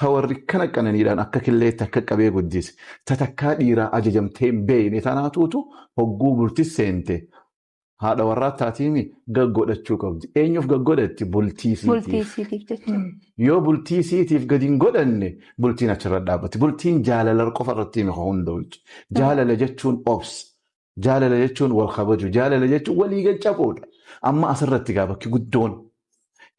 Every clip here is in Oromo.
tawarri kana qananiidhaan akka killeetti akka qabee guddise tatakkaa dhiiraa ajajamtee hin beekne tanaatuutu hogguu bultii seente haadha warraa taatiimi gaggodhachuu qabdi. Eenyuuf gaggodhatti? Bultii siitiif. Yoo bultii siitiif gadi hin godhanne bultiin achirra dhaabbatti. Bultiin jaalala qofa irratti hime hunda'u. Jaalala jechuun obsa. Jaalala jechuun wal kabaju. Jaalala jechuun walii gaccabuudha. Amma asirratti gaa bakki guddoon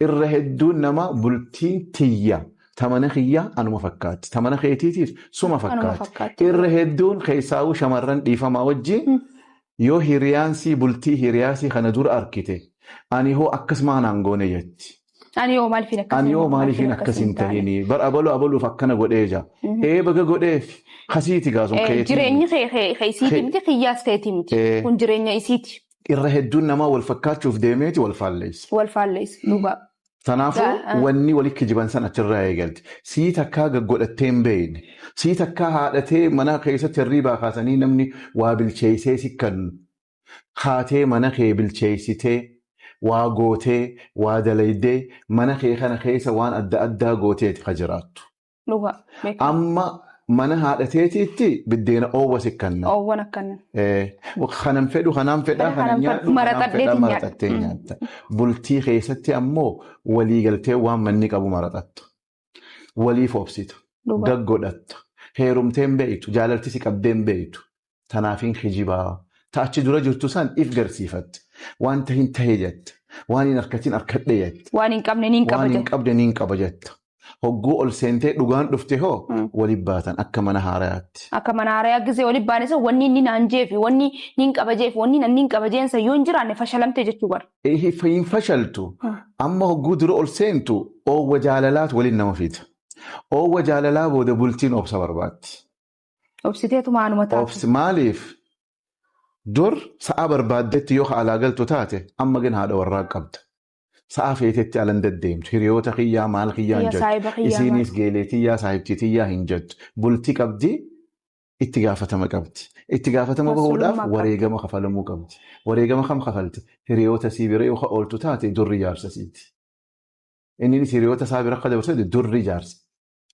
irra hedduun nama bultiin tiyya. Tamana kiyyaa anuma fakkaatti. Tamana keetiitiif suma fakkaatti. Irra hedduun keessaawuu shamarran dhiifamaa wajjin yoo hiriyaansii bultii hiriyaasii kana dura arkite ani hoo akkasumaan aangoone jetti. Ani hoo maaliifin akkasin ta'ini bar abaluuf akkana godheeja. Baga godheef kasiiti gaasuun keetii. Jireenyi keessiiti miti kiyyaas keetii miti. Kun jireenya isiiti. Irra hedduun namaa wal fakkaachuuf deemeeti wal faalleessi. Wal faalleessi dhugaa. Tanaafuu wanni walitti jiban san achirraa eegalti. Sii takkaa gaggodhattee hin beekne. Sii takkaa haadhatee mana keessatti hirriibaa kaasanii namni waa bilcheessee sikkannu. Haatee mana kee bilcheessitee, waa gootee, waa dalaydee, mana kee kana keessa waan adda addaa gooteeti ka jiraattu. Amma mana haadhateetiitti biddeena oowwa sikkanna. Oowwan akkanna. Kanan fedhu kanaan fedhaa kanan nyaadhu maraxattee nyaatta. Bultii keessatti ammoo walii galtee waan manni qabu maraxattu. Waliif obsitu. Gaggodhattu. Heerumteen beektu. Jaalalti si qabdeen beektu. Tanaafiin hijibaa. Taachi dura jirtu san if garsiifatti. Wanta hin ta'e jetta. Waan hin harkatiin harkadhe jetta. Waan hin qabne niin qaba jetta. Hogguu ol seentee dhugaan dhufte hoo waliin baatan akka mana haarayaatti. Akka mana haarayaa gisee waliin baane san wanni inni naan jeefi wanni niin qaba jeefi wanni nan niin qaba jeensa yoo hin jiraanne fashalamte jechuu bara. Hin fashaltu. Amma hogguu dura ol seentu oowwa jaalalaatu waliin nama fida. Oowwa jaalalaa booda bultiin obsa barbaatti. Obsiteetu maanuma taate. Obsi maaliif? Dur sa'a barbaaddetti yoo alaa galtu taate amma gan haadha warraa qabda. Sa'a feetetti alan deddeemtu. Hiriyoota kiyyaa maal kiyyaa hin jettu. Isiinis geeleetiyyaa saahibtiitiyyaa hin jettu. Bultii qabdi itti gaafatama qabdi. Itti gaafatama bahuudhaaf wareegama kafalamuu qabdi. Wareegama kam kafalti? Hiriyoota sii bira yoo ooltu taate durri jaarsasiiti. Innis hiriyoota isaa bira akka dabarsate durri jaarsi.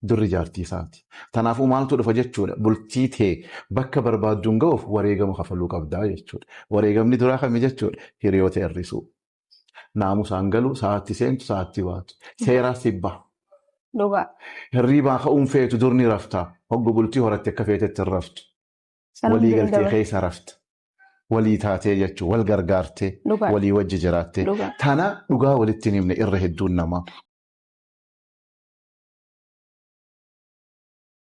Durri jaartii isaati. Tanaafuu maaltu dhufa jechuudha. Bultii tee bakka barbaadduun ga'uuf wareegama kafaluu qabdaa jechuudha. Wareegamni duraa kami jechuudha? Hiriyoota hir'isuu. Naamusaan galu sa'aatti seentu sa'aatti baatu. Seeraa sibba. Dhugaa. Hirriibaa ka'uun feetu durni raftaa. Hoggu bultii horatti akka feetetti hin raftu. Walii galtee keessa rafta. Walii taatee jechuun wal gargaartee walii wajji jiraattee. Tana dhugaa walitti hin himne irra hedduun namaa.